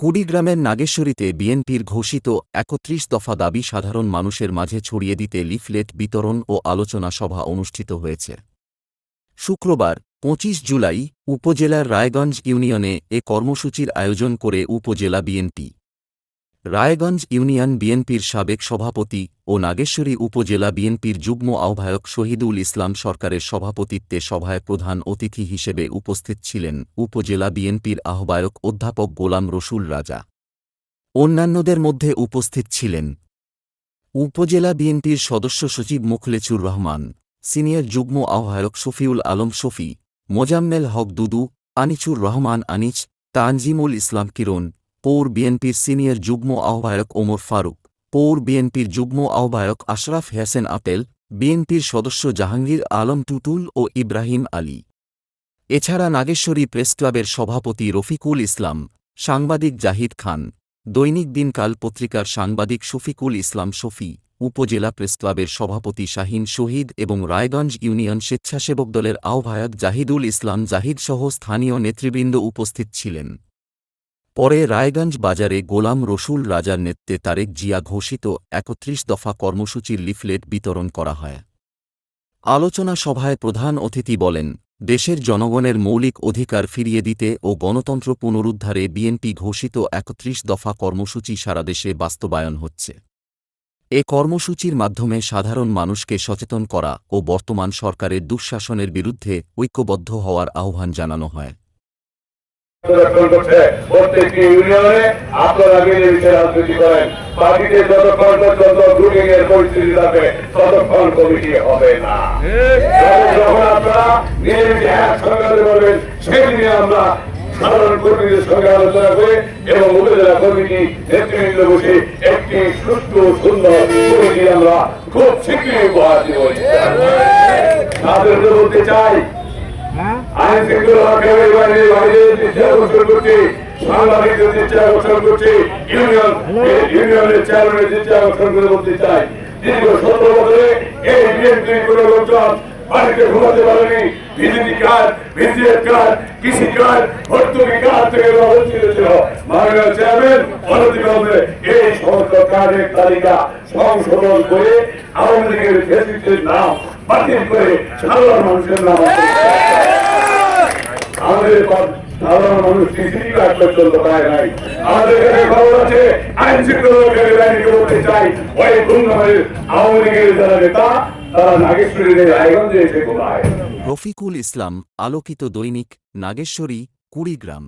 কুড়িগ্রামের নাগেশ্বরীতে বিএনপির ঘোষিত ৩১ দফা দাবি সাধারণ মানুষের মাঝে ছড়িয়ে দিতে লিফলেট বিতরণ ও আলোচনা সভা অনুষ্ঠিত হয়েছে। শুক্রবার ২৫ জুলাই উপজেলার রায়গঞ্জ ইউনিয়নে এ কর্মসূচির আয়োজন করে উপজেলা বিএনপি। রায়গঞ্জ ইউনিয়ন বিএনপির সাবেক সভাপতি ও নাগেশ্বরী উপজেলা বিএনপির যুগ্ম আহ্বায়ক শহীদুল ইসলাম সরকারের সভাপতিত্বে সভায় প্রধান অতিথি হিসেবে উপস্থিত ছিলেন উপজেলা বিএনপির আহ্বায়ক অধ্যাপক গোলাম রসুল রাজা। অন্যান্যদের মধ্যে উপস্থিত ছিলেন উপজেলা বিএনপির সদস্য সচিব মোখলেছুর রহমান, সিনিয়র যুগ্ম আহ্বায়ক শফিউল আলম শফি, মোজাম্মেল হক দুদু, আনিচুর রহমান আনিচ, তানজিমুল ইসলাম কিরণ, পৌর বিএনপির সিনিয়র যুগ্ম আহ্বায়ক ওমর ফারুক, পৌর বিএনপির যুগ্ম আহ্বায়ক আশরাফ হোসেন আতেল, বিএনপির সদস্য জাহাঙ্গীর আলম টুটুল ও ইব্রাহিম আলী। এছাড়া নাগেশ্বরী প্রেসক্লাবের সভাপতি রফিকুল ইসলাম, সাংবাদিক জাহিদ খান, দৈনিক দিনকাল পত্রিকার সাংবাদিক শফিকুল ইসলাম শফি, উপজেলা প্রেসক্লাবের সভাপতি শাহীন শহীদ এবং রায়গঞ্জ ইউনিয়ন স্বেচ্ছাসেবক দলের আহ্বায়ক জাহিদুল ইসলাম জাহিদসহ স্থানীয় নেতৃবৃন্দ উপস্থিত ছিলেন। পরে রায়গঞ্জ বাজারে গোলাম রসুল রাজার নেতৃত্বে তারেক জিয়া ঘোষিত ৩১ দফা কর্মসূচির লিফলেট বিতরণ করা হয়। আলোচনা সভায় প্রধান অতিথি বলেন, দেশের জনগণের মৌলিক অধিকার ফিরিয়ে দিতে ও গণতন্ত্র পুনরুদ্ধারে বিএনপি ঘোষিত ৩১ দফা কর্মসূচি সারা দেশে বাস্তবায়ন হচ্ছে। এ কর্মসূচির মাধ্যমে সাধারণ মানুষকে সচেতন করা ও বর্তমান সরকারের দুঃশাসনের বিরুদ্ধে ঐক্যবদ্ধ হওয়ার আহ্বান জানানো হয়। প্রত্যেকটি ইউনিয়নে আপনারা মিলেমিশে রাজনীতি করেন। পার্টিতে যতক্ষণ পর্যন্ত গ্রুপিং এর পরিস্থিতি থাকবে ততক্ষণ কমিটি হবে না। যখন আপনারা মিলেমিশে একসঙ্গে করবেন সেদিনে আমরা সাধারণ কর্মীদের সঙ্গে আলোচনা করে এবং উপজেলা কমিটি নেতৃবৃন্দ বসে একটি সুস্থ সুন্দর কমিটি আমরা খুব শীঘ্রই উপহার দিব। তাদেরকে বলতে চাই, আইন শৃঙ্খলা রক্ষাকারী বাহিনীর বাহিনীর দৃষ্টি আকর্ষণ করছি, সাংবাদিকদের দৃষ্টি আকর্ষণ করছি, ইউনিয়নের চেয়ারম্যানের দৃষ্টি আকর্ষণ করে বলতে চাই, দীর্ঘ ১৭ বছরে এই বিএনপির কোন লোকজন বাড়িতে ঘুমাতে পারেনি। বিজেপি কার্ড, বিজেপি কার্ড, কৃষি কার্ড, ভর্তুকি কার্ড থেকে বঞ্চিত ছিল। মাননীয় চেয়ারম্যান অনতিবিলম্বে এই সমস্ত কার্ডের তালিকা সংশোধন করে আওয়ামী লীগের ফেসিলিটির নাম বাতিল করে সাধারণ মানুষের নাম আমাদের সাধারণ মানুষ টিসি কার্ড পর্যন্ত পায় নাই। আমাদের কাছে খবর আছে, আইন শৃঙ্খলা রক্ষাকারী বাহিনীকে বলতে চাই, ওই গুন্ডামের আওয়ামী লীগের যারা নেতা তারা নাগেশ্বরীর রায়গঞ্জে এসে ঘুমায়। রফিকুল ইসলাম, আলোকিত দৈনিক, নাগেশ্বরী, কুড়িগ্রাম।